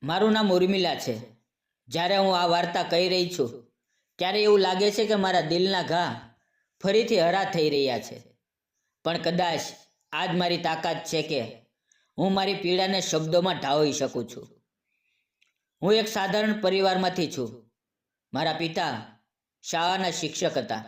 મારું નામ ઉર્મિલા છે. જ્યારે હું આ વાર્તા કહી રહી છું ત્યારે એવું લાગે છે કે મારા દિલના ઘા ફરીથી હરા થઈ રહ્યા છે. પણ કદાચ આ જ મારી તાકાત છે કે હું મારી પીડાને શબ્દોમાં ઢાળી શકું છું. હું એક સાધારણ પરિવારમાંથી છું. મારા પિતા શાળાના શિક્ષક હતા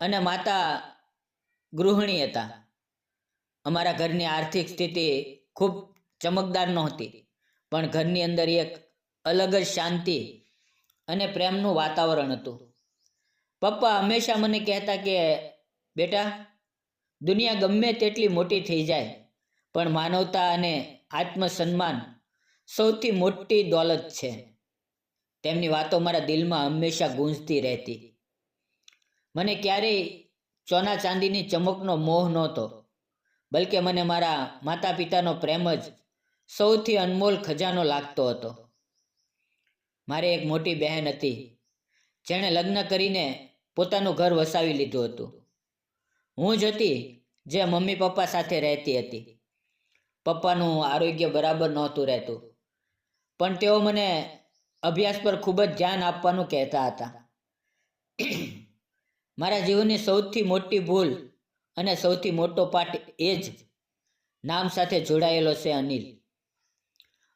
અને માતા ગૃહિણી હતા. અમારા ઘરની આર્થિક સ્થિતિ ખૂબ ચમકદાર નહોતી, પણ ઘરની અંદર એક અલગ જ શાંતિ અને પ્રેમનું વાતાવરણ હતું. પપ્પા હંમેશા મને કહેતા કે બેટા, દુનિયા ગમે તેટલી મોટી થઈ જાય, પણ માનવતા અને આત્મસન્માન સૌથી મોટી દોલત છે. તેમની વાતો મારા દિલમાં હંમેશા ગૂંજતી રહેતી. મને ક્યારેય સોના ચાંદીની ચમકનો મોહ નહોતો, બલકે મને મારા માતા પિતાનો પ્રેમ જ સૌથી અનમોલ ખજાનો લાગતો હતો. મારે એક મોટી બહેન હતી જેણે લગ્ન કરીને પોતાનું ઘર વસાવી લીધું હતું. હું જ હતી જે મમ્મી પપ્પા સાથે રહેતી હતી. પપ્પાનું આરોગ્ય બરાબર નહોતું રહેતું, પણ તેઓ મને અભ્યાસ પર ખૂબ જ ધ્યાન આપવાનું કહેતા હતા. મારા જીવનની સૌથી મોટી ભૂલ અને સૌથી મોટો પાઠ એ જ નામ સાથે જોડાયેલો છે, અનિલ.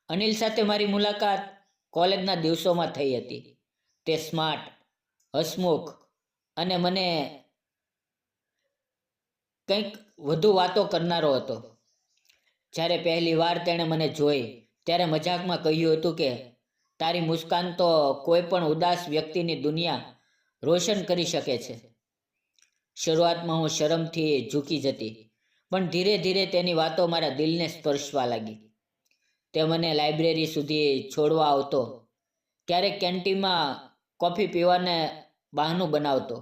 અનિલ સાથે મારી મુલાકાત કોલેજના દિવસોમાં થઈ હતી. તે સ્માર્ટ, હસમુખ અને મને કંઈક વધુ વાતો કરનારો હતો. જ્યારે પહેલી વાર તેણે મને જોઈ ત્યારે મજાકમાં કહ્યું હતું કે તારી મુસ્કાન તો કોઈ પણ ઉદાસ વ્યક્તિની દુનિયા રોશન કરી શકે છે. શરૂઆતમાં હું શરમથી ઝૂકી જતી, પણ ધીરે ધીરે તેની વાતો મારા દિલને સ્પર્શવા લાગી. તે મને લાઇબ્રેરી સુધી છોડવા આવતો, ક્યારેક કેન્ટીનમાં કોફી પીવાને બહાનું બનાવતો.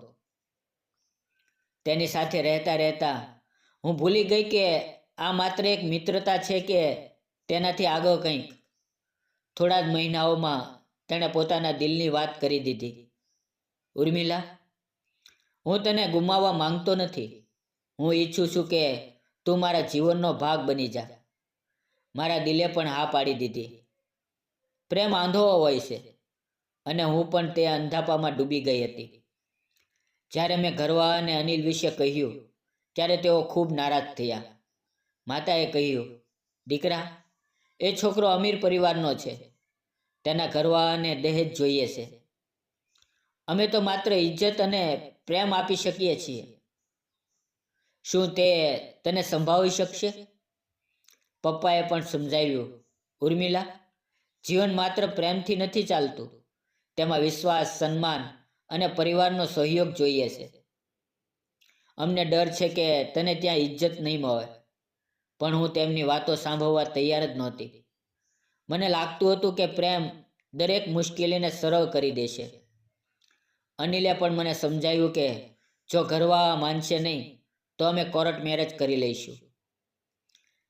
તેની સાથે રહેતા રહેતા હું ભૂલી ગઈ કે આ માત્ર એક મિત્રતા છે કે તેનાથી આગળ કંઈક. થોડા જ મહિનાઓમાં તેણે પોતાના દિલની વાત કરી દીધી. ઉર્મિલા, હું તને ગુમાવવા માંગતો નથી. હું ઈચ્છું છું કે તું મારા જીવનનો ભાગ બની જા. મારા દિલે પણ હા પાડી દીધી. પ્રેમ આંધળો હોય છે અને હું પણ તે અંધાપામાં ડૂબી ગઈ હતી. જ્યારે મેં ઘરવાળા અને અનિલ વિશે કહ્યું ત્યારે તેઓ ખૂબ નારાજ થયા. માતાએ કહ્યું, દીકરા, એ છોકરો અમીર પરિવારનો છે. તેના ઘરવાળાને દહેજ જોઈએ છે. અમે તો માત્ર ઇજ્જત અને પ્રેમ આપી શકીએ છીએ. શું તે તને સંભાળી શકશે? પપ્પાએ પણ સમજાવ્યું, ઉર્મિલા, જીવન માત્ર પ્રેમથી નથી ચાલતું. તેમાં વિશ્વાસ, સન્માન અને પરિવારનો સહયોગ જોઈએ છે. અમને ડર છે કે તને ત્યાં ઇજ્જત નહીં મળે. પણ હું તેમની વાતો સાંભળવા તૈયાર જ નહોતી. મને લાગતું હતું કે પ્રેમ દરેક મુશ્કેલીને સરળ કરી દેશે. અનિલે પણ મને સમજાવ્યું કે જો ઘરવાળા માનશે નહીં તો અમે કોર્ટ મેરેજ કરી લઈશું.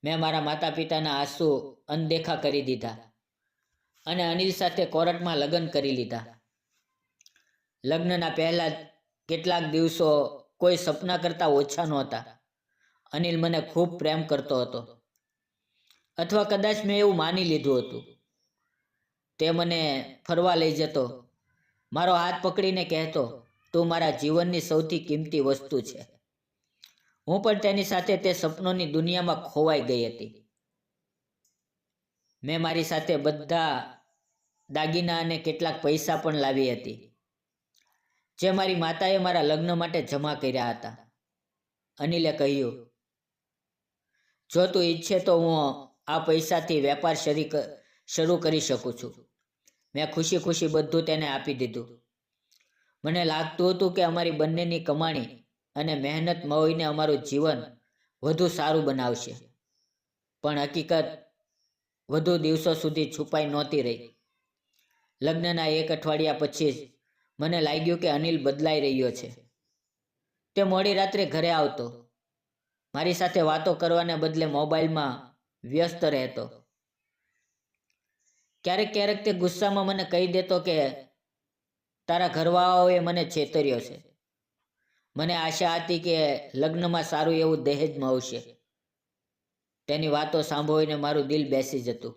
મેં મારા માતા પિતાના આંસુ અનદેખા કરી દીધા અને અનિલ સાથે કોર્ટમાં લગ્ન કરી લીધા. લગ્નના પહેલા કેટલાક દિવસો કોઈ સપના કરતાં ઓછા નહોતા. અનિલ મને ખૂબ પ્રેમ કરતો હતો, અથવા કદાચ મેં એવું માની લીધું હતું. તે મને ફરવા લઈ જતો, મારો હાથ પકડીને કહેતો, તું મારા જીવનની સૌથી કિંમતી વસ્તુ છે. હું પણ તેની સાથે તે સપનોની દુનિયામાં ખોવાઈ ગઈ હતી. મેં મારી સાથે બધા દાગીના અને કેટલાક પૈસા પણ લાવી હતી, જે મારી માતાએ મારા લગ્ન માટે જમા કર્યા હતા. અનિલે કહ્યું, જો તું ઈચ્છે તો હું આ પૈસાથી વેપાર શરૂ કરી શકું છું. મેં ખુશી ખુશી બધું તેને આપી દીધું. મને લાગતું હતું કે અમારી બંનેની કમાણી અને મહેનત મળીને અમારું જીવન વધુ સારું બનાવશે. પણ હકીકત વધુ દિવસો સુધી છુપાઈ નહોતી રહી. લગ્નના એક અઠવાડિયા પછી જ મને લાગ્યું કે અનિલ બદલાઈ રહ્યો છે. તે મોડી રાત્રે ઘરે આવતો, મારી સાથે વાતો કરવાને બદલે મોબાઈલમાં વ્યસ્ત રહેતો. ક્યારેક ક્યારેક તે ગુસ્સામાં મને કહી દેતો કે તારા ઘરવાળાઓએ મને છેતર્યો છે. મને આશા હતી કે લગ્નમાં સારું એવું દહેજ મળશે. તેની વાતો સાંભળીને મારું દિલ બેસી જતું.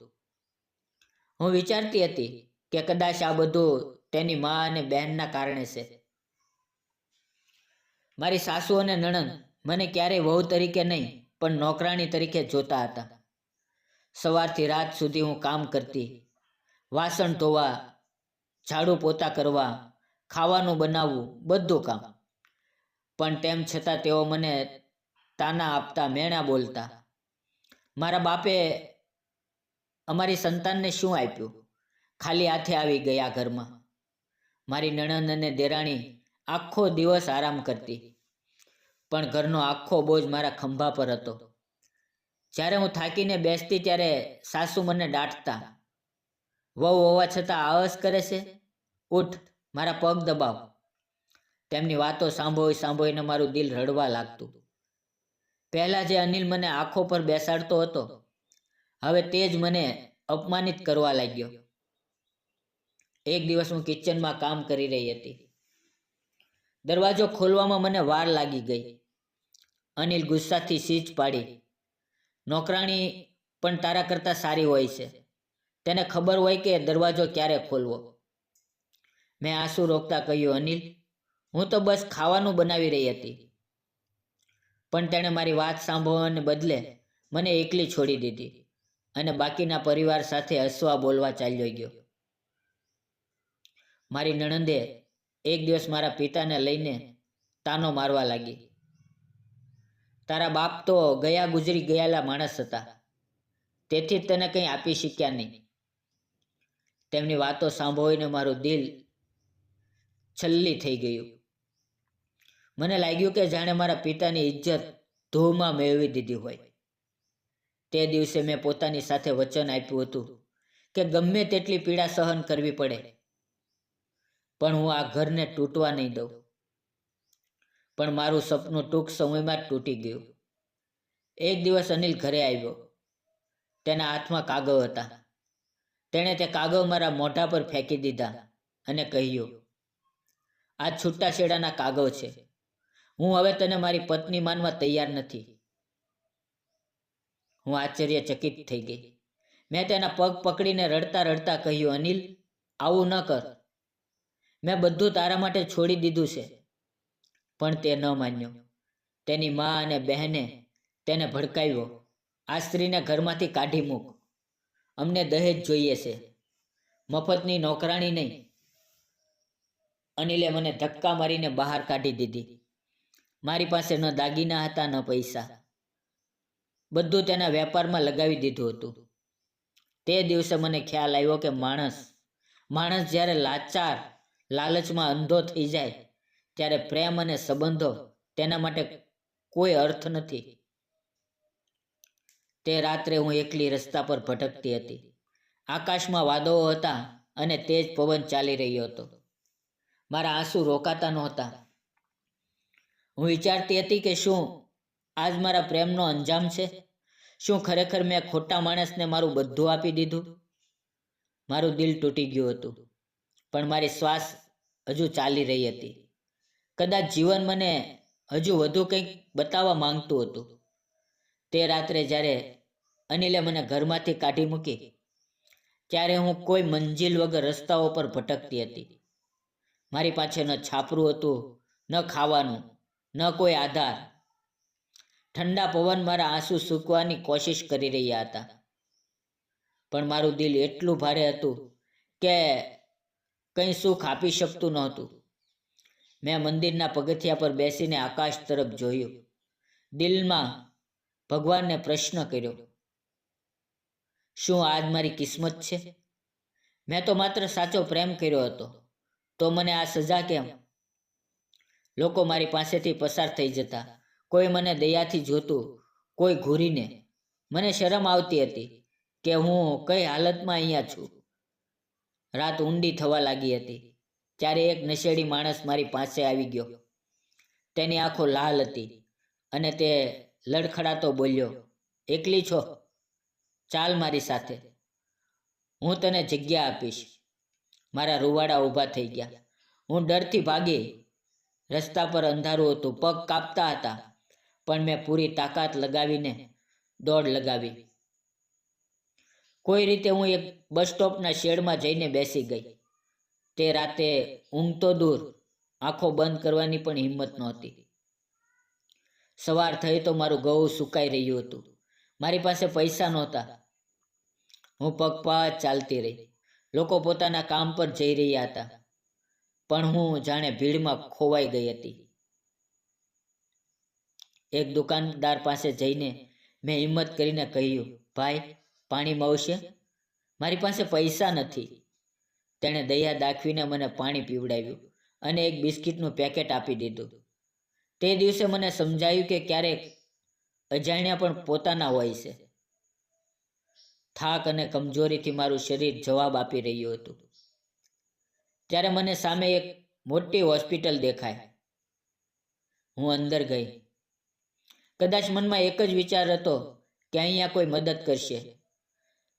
હું વિચારતી હતી કે કદાચ આ બધું તેની મા અને બહેનના કારણે છે. મારી સાસુ અને નણંદ મને ક્યારેય વહુ તરીકે નહીં પણ નોકરાણી તરીકે જોતા હતા. સવારથી રાત સુધી હું કામ કરતી, વાસણ ધોવા, ઝાડુ પોતા કરવા, ખાવાનું બનાવવું, બધું કામ. પણ તેમ છતાં તેઓ મને તાના આપતા, મેણા બોલતા. મારા બાપે અમારી સંતાનને શું આપ્યું? ખાલી હાથે આવી ગયા ઘરમાં. મારી નણંદ અને દેરાણી આખો દિવસ આરામ કરતી, પણ ઘરનો આખો બોજ મારા ખંભા પર હતો. જ્યારે હું થાકીને બેસતી ત્યારે સાસુ મને દાટતા. વહુ હોવા છતાં આળસ કરે છે, ઉઠ, મારા પગ દબાવ. તેમની વાતો સાંભળીને મારું દિલ રડવા લાગતું. પહેલાં જે અનિલ મને આંખો પર બેસાડતો હતો, હવે તે જ મને અપમાનિત કરવા લાગ્યો. એક દિવસ હું કિચનમાં કામ કરી રહી હતી. દરવાજો ખોલવામાં મને વાર લાગી ગઈ. અનિલ ગુસ્સાથી સીચ પાડી, નોકરાણી પણ તારા કરતાં સારી હોય છે, તેને ખબર હોય કે દરવાજો ક્યારે ખોલવો. મેં આંસુ રોકતા કહ્યું, અનિલ, હું તો બસ ખાવાનું બનાવી રહી હતી. પણ તેણે મારી વાત સાંભળવાને બદલે મને એકલી છોડી દીધી અને બાકીના પરિવાર સાથે હસવા બોલવા ચાલ્યો ગયો. મારી નણંદે એક દિવસ મારા પિતાને લઈને તાનો મારવા લાગી. તારા બાપ તો ગુજરી ગયેલા માણસ હતા, તેથી જ તને કંઈ આપી શક્યા નહીં. તેમની વાતો સાંભળીને મારું દિલ છલ્લી થઈ ગયું. મને લાગ્યું કે જાણે મારા પિતાની ઇજ્જત ધૂળમાં મેળવી દીધી હોય. તે દિવસે મેં પોતાની સાથે વચન આપ્યું હતું કે ગમે તેટલી પીડા સહન કરવી પડે, પણ હું આ ઘરને તૂટવા નહીં દઉં. પણ મારું સપનું ટૂંક સમયમાં જ તૂટી ગયું. એક દિવસ અનિલ ઘરે આવ્યો. તેના હાથમાં કાગળ હતા. તેણે તે કાગળ મારા મોઢા પર ફેંકી દીધા અને કહ્યું, આ છૂટાછેડાના કાગળ છે. હું હવે તને મારી પત્ની માનવા તૈયાર નથી. હું આશ્ચર્યચકિત થઈ ગઈ. મેં તેના પગ પકડીને રડતા રડતા કહ્યું, અનિલ, આવું ન કર. મેં બધું તારા માટે છોડી દીધું છે. પણ તે ન માન્યો. તેની મા અને બહેને તેને ભડકાવ્યો, આ સ્ત્રીને ઘરમાંથી કાઢી મૂક. અમને દહેજ જોઈએ છે, મફતની નોકરાણી નહીં. અનિલે મને ધક્કા મારીને બહાર કાઢી દીધી. મારી પાસે ન દાગીના હતા, ન પૈસા. બધું તેના વેપારમાં લગાવી દીધું હતું. તે દિવસે મને ખ્યાલ આવ્યો કે માણસ જ્યારે લાચાર, લાલચમાં અંધો થઈ જાય, ત્યારે પ્રેમ અને સંબંધો તેના માટે કોઈ અર્થ નથી. તે રાત્રે હું એકલી રસ્તા પર ભટકતી હતી. આકાશમાં વાદળો હતા અને તેજ પવન ચાલી રહ્યો હતો. મારા આંસુ રોકાતા નહોતા. હું વિચારતી હતી કે શું આજ મારા પ્રેમનો અંજામ છે? શું ખરેખર મેં ખોટા માણસને મારું બધું આપી દીધું? મારું દિલ તૂટી ગયું હતું, પણ મારી શ્વાસ હજુ ચાલી રહી હતી. કદાચ જીવન મને હજુ વધુ કંઈક બતાવવા માંગતું હતું. તે રાત્રે જ્યારે અનિલે મને ઘરમાંથી કાઢી મૂકી, ત્યારે હું કોઈ મંજિલ વગર રસ્તાઓ પર ભટકતી હતી. મારી પાસે ન છાપરું હતું, ન ખાવાનું, ન કોઈ આધાર. ઠંડા પવન મારા આંસુ સૂકવાની કોશિશ કરી રહ્યા હતા, પણ મારું દિલ એટલું ભારે હતું કે કંઈ સુખ આપી શકતું નહોતું. મેં મંદિરના પગથિયા પર બેસીને આકાશ તરફ જોયું. દિલમાં ભગવાનને પ્રશ્ન કર્યો, શું આજ મારી કિસ્મત છે? મેં તો માત્ર સાચો પ્રેમ કર્યો હતો, તો મને આ સજા કેમ? લોકો મારી પાસેથી પસાર થઈ જતા. કોઈ મને દયાથી જોતું, કોઈ ઘૂરીને. મને શરમ આવતી હતી કે હું કઈ હાલતમાં અહીંયા છું. રાત ઊંડી થવા લાગી હતી ત્યારે એક નશેડી માણસ મારી પાસે આવી ગયો. તેની આંખો લાલ હતી અને તે લડખડાતો બોલ્યો, એકલી છો? ચાલ મારી સાથે, હું તને જગ્યા આપીશ. મારા રૂવાડા ઊભા થઈ ગયા. હું ડરથી ભાગી. રસ્તા પર અંધારું હતું, પગ કાપતા હતા, પણ મેં પૂરી તાકાત લગાવીને દોડ લગાવી. કોઈ રીતે હું એક બસ સ્ટોપના શેડમાં જઈને બેસી ગઈ. તે રાતે ઊંઘ તો દૂર, આંખો બંધ કરવાની પણ હિંમત નહોતી. સવાર થઈ તો મારું ગળું સુકાઈ રહ્યું હતું. મારી પાસે પૈસા નહોતા. હું પગપાળા જ ચાલતી રહી. લોકો પોતાના કામ પર જઈ રહ્યા હતા, પણ હું જાણે ભીડમાં ખોવાઈ ગઈ હતી. એક દુકાનદાર પાસે જઈને મેં હિંમત કરીને કહ્યું, ભાઈ, પાણી મળશે? મારી પાસે પૈસા નથી. તેણે દયા દાખવીને મને પાણી પીવડાવ્યું અને એક બિસ્કિટનું પેકેટ આપી દીધું. તે દિવસે મને સમજાયું કે ક્યારેક અજાણ્યા પણ પોતાના હોય છે. થાક અને કમજોરીથી મારું શરીર જવાબ આપી રહ્યું હતું. ત્યારે મને સામે એક મોટી હોસ્પિટલ દેખાય. હું અંદર ગઈ. કદાચ મનમાં એક જ વિચાર હતો કે અહીંયા કોઈ મદદ કરશે.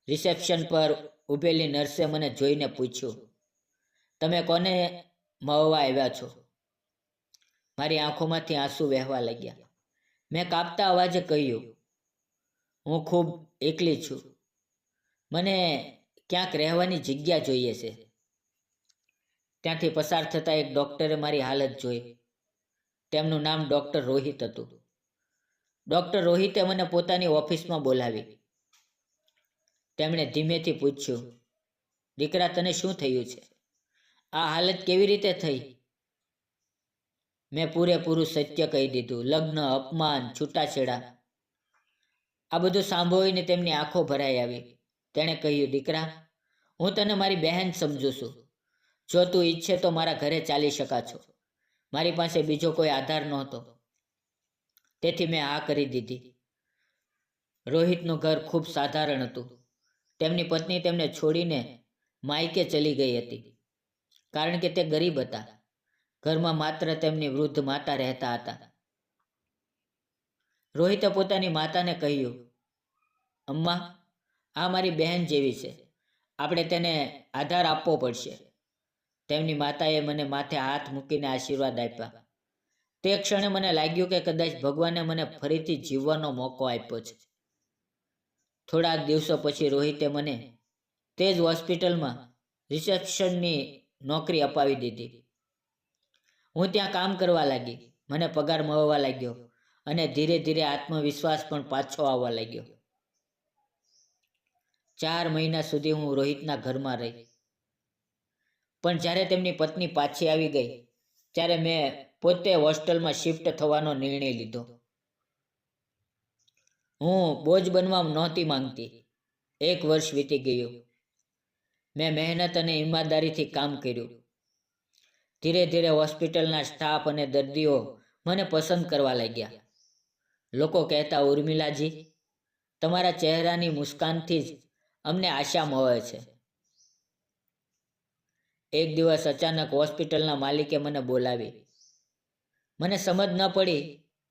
રિસેપ્શન પર ઊભેલી નર્સે મને જોઈને પૂછ્યું, તમે કોને મળવા આવ્યા છો? મારી આંખોમાંથી આંસુ વહેવા લાગ્યા. મેં કાપતા અવાજે કહ્યું, હું ખૂબ એકલી છું. મને ક્યાંક રહેવાની જગ્યા જોઈએ છે. ત્યાંથી પસાર થતા એક ડૉક્ટરે મારી હાલત જોઈ. તેમનું નામ ડૉક્ટર રોહિત હતું. ડૉક્ટર રોહિતે મને પોતાની ઓફિસમાં બોલાવી. તેમણે ધીમેથી પૂછ્યું, દીકરા, તને શું થયું છે? આ હાલત કેવી રીતે થઈ? મેં પૂરેપૂરું સત્ય કહી દીધું. લગ્ન, અપમાન, છૂટાછેડા. આ બધું સાંભળીને તેમની આંખો ભરાઈ આવી. તેણે કહ્યું, દીકરા, હું તને મારી બહેન સમજું છું. જો તું ઈચ્છે તો મારા ઘરે ચાલી શકા છો. મારી પાસે બીજો કોઈ આધાર નહોતો, તેથી મેં હા કરી દીધી. રોહિતનું ઘર ખૂબ સાધારણ હતું. તેમની પત્ની તેમને છોડીને માયકે ચલી ગઈ હતી, કારણ કે તે ગરીબ હતા. ઘરમાં માત્ર તેમની વૃદ્ધ માતા રહેતા હતા. રોહિતે પોતાની માતાને કહ્યું, અમ્મા, આ મારી બહેન જેવી છે. આપણે તેને આધાર આપવો પડશે. તેમની માતાએ મને માથે હાથ મૂકીને આશીર્વાદ આપ્યા. તે ક્ષણે મને લાગ્યું કે કદાચ ભગવાને મને ફરીથી જીવવાનો મોકો આપ્યો છે. થોડા દિવસો પછી રોહિતે મને તે જ હોસ્પિટલમાં રિસેપ્શનની નોકરી અપાવી દીધી. હું ત્યાં કામ કરવા લાગી. મને પગાર મળવા લાગ્યો અને ધીરે ધીરે આત્મવિશ્વાસ પણ પાછો આવવા લાગ્યો. 4 મહિના સુધી હું રોહિતના ઘરમાં રહી. પણ જ્યારે તેમની પત્ની પાછી આવી ગઈ, ત્યારે મેં પોતે હોસ્ટેલમાં શિફ્ટ થવાનો નિર્ણય લીધો. હું બોજ બનવા નહોતી માંગતી. 1 વર્ષ વીતી ગયું. મેં મહેનત અને ઈમાનદારીથી કામ કર્યું. ધીરે ધીરે હોસ્પિટલના સ્ટાફ અને દર્દીઓ મને પસંદ કરવા લાગ્યા. લોકો કહેતા, ઉર્મિલાજી, તમારા ચહેરાની મુસ્કાનથી જ અમને આશા મળે છે. એક દિવસ અચાનક હોસ્પિટલના માલિકે મને બોલાવી. મને સમજ ન પડી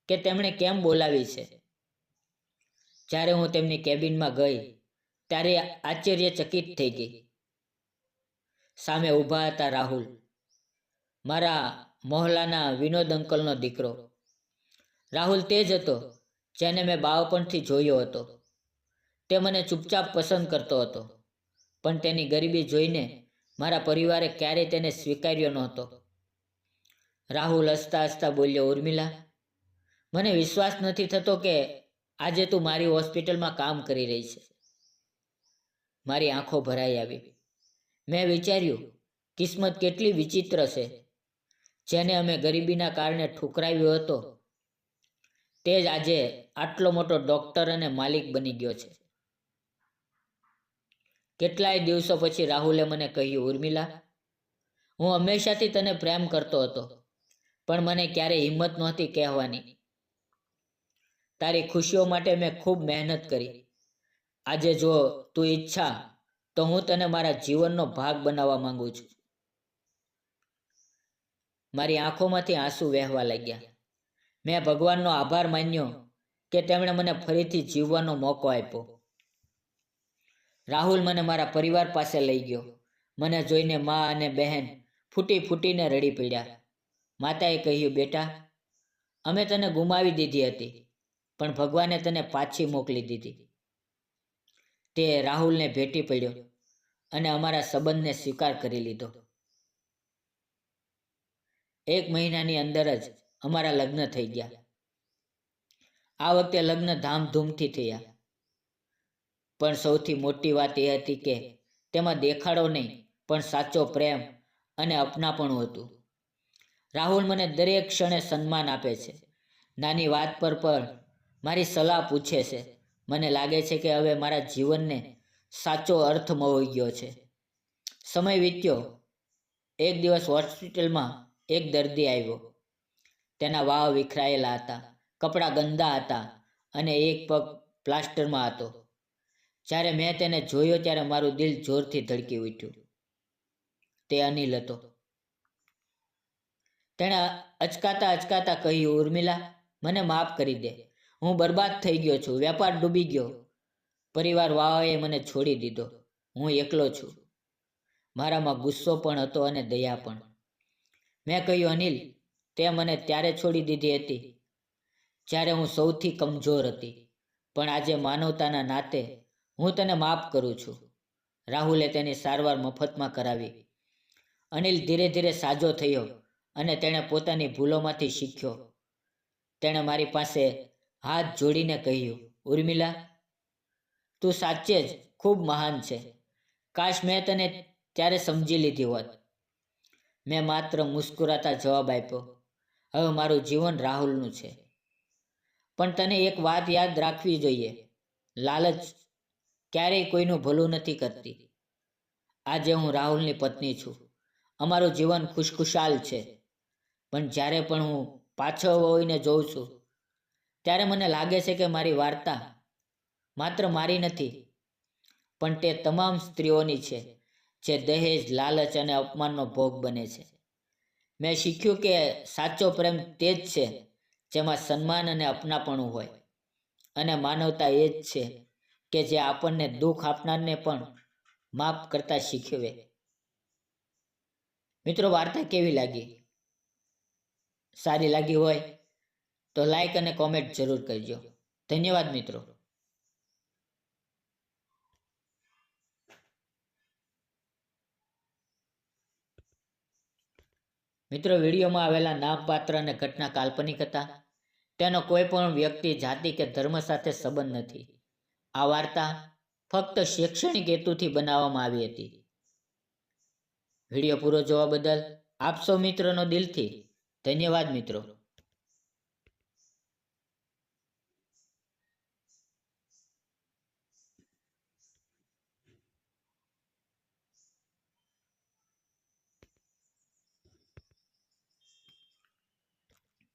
કે તેમણે કેમ બોલાવી છે. જ્યારે હું તેમની કેબિનમાં ગઈ, ત્યારે આશ્ચર્યચકિત થઈ ગઈ. સામે ઊભા હતા રાહુલ, મારા મોહલ્લાના વિનોદ અંકલનો દીકરો. રાહુલ તે જ હતો જેને મેં બાળપણથી જોયો હતો. તે મને ચૂપચાપ પસંદ કરતો હતો, પણ તેની ગરીબી જોઈને મારા પરિવારે ક્યારેય તેને સ્વીકાર્યો નહોતો. રાહુલ હસતા હસતા બોલ્યો, ઉર્મિલા, મને વિશ્વાસ નથી થતો કે આજે તું મારી હોસ્પિટલમાં કામ કરી રહી છે. મારી આંખો ભરાઈ આવી. મેં વિચાર્યું, કિસ્મત કેટલી વિચિત્ર છે. જેને અમે ગરીબીના કારણે ઠુકરાવ્યો હતો, તે જ આજે આટલો મોટો ડૉક્ટર અને માલિક બની ગયો છે. કેટલાય દિવસો પછી રાહુલે મને કહ્યું, ઉર્મિલા, હું હંમેશાથી તને પ્રેમ કરતો હતો, પણ મને ક્યારેય હિંમત નહોતી કહેવાની. તારી ખુશીઓ માટે મેં ખૂબ મહેનત કરી. આજે જો તું ઈચ્છા તો હું તને મારા જીવનનો ભાગ બનાવવા માંગુ છું. મારી આંખોમાંથી આંસુ વહેવા લાગ્યા. મેં ભગવાનનો આભાર માન્યો કે તેમણે મને ફરીથી જીવવાનો મોકો આપ્યો. રાહુલ મને મારા પરિવાર પાસે લઈ ગયો. મને જોઈને મા અને બહેન ફૂટી ફૂટીને રડી પડ્યા. માતાએ કહ્યું, બેટા, અમે તને ગુમાવી દીધી હતી, પણ ભગવાને તને પાછી મોકલી દીધી. તે રાહુલને ભેટી પડ્યો અને અમારા સંબંધને સ્વીકાર કરી લીધો. 1 મહિનાની અંદર જ અમારા લગ્ન થઈ ગયા. આ વખતે લગ્ન ધામધૂમથી થયા, પણ સૌથી મોટી વાત એ હતી કે તેમાં દેખાડો નહીં, પણ સાચો પ્રેમ અને અપનાપણું હતું. રાહુલ મને દરેક ક્ષણે સન્માન આપે છે. નાની વાત પર પણ મારી સલાહ પૂછે છે. મને લાગે છે કે હવે મારા જીવનને સાચો અર્થ મળી ગયો છે. સમય વીત્યો. એક દિવસ હોસ્પિટલમાં એક દર્દી આવ્યો. તેના વાળ વિખરાયેલા હતા, કપડાં ગંદા હતા અને એક પગ પ્લાસ્ટરમાં હતો. જ્યારે મેં તેને જોયો ત્યારે મારું દિલ જોરથી ધડકી ઉઠ્યું. તે અનિલ હતો. તેણે અચકાતા કહ્યું, ઉર્મિલા, મને માફ કરી દે. હું બરબાદ થઈ ગયો છું. વેપાર ડૂબી ગયો. પરિવારવાળાએ મને છોડી દીધો. હું એકલો છું. મારામાં ગુસ્સો પણ હતો અને દયા પણ. મેં કહ્યું, અનિલ, તે મને ત્યારે છોડી દીધી હતી જ્યારે હું સૌથી કમજોર હતી. પણ આજે માનવતાના નાતે હું તને માફ કરું છું. રાહુલે તેની સારવાર મફતમાં કરાવી. અનિલ ધીરે ધીરે સાજો થયો અને તેણે પોતાની ભૂલોમાંથી શીખ્યો. તેણે મારી પાસે હાથ જોડીને કહ્યું, ઉર્મિલા, તું સાચે જ ખૂબ મહાન છે. કાશ મેં તને ત્યારે સમજી લીધી હોત. મેં માત્ર મુસ્કુરાતા જવાબ આપ્યો, હવે મારું જીવન રાહુલનું છે. પણ તને એક વાત યાદ રાખવી જોઈએ, લાલચ ક્યારેય કોઈનું ભલું નથી કરતી. આજે હું રાહુલની પત્ની છું. અમારું જીવન ખુશખુશાલ છે. પણ જ્યારે પણ હું પાછળ વળીને જોઉં છું ત્યારે મને લાગે છે કે મારી વાર્તા માત્ર મારી નથી, પણ તે તમામ સ્ત્રીઓની છે જે દહેજ, લાલચ અને અપમાનનો ભોગ બને છે. મેં શીખ્યું કે સાચો પ્રેમ તે જ છે જેમાં સન્માન અને અપનાપણું હોય, અને માનવતા એ જ છે કે જે આપણને દુઃખ આપનારને પણ માફ કરતા શીખવે. મિત્રો, વાર્તા કેવી લાગી? સારી લાગી હોય તો લાઈક અને કોમેન્ટ જરૂર કરજો. ધન્યવાદ મિત્રો. મિત્રો, વિડીયોમાં આવેલા નામ, પાત્ર અને ઘટના કાલ્પનિક હતા. તેનો કોઈ પણ વ્યક્તિ, જાતિ કે ધર્મ સાથે સંબંધ નથી. આ વાર્તા ફક્ત શૈક્ષણિક હેતુથી બનાવવામાં આવી હતી. વિડીયો પૂરો જોવા બદલ આપ સૌ મિત્રોનો દિલથી ધન્યવાદ મિત્રો.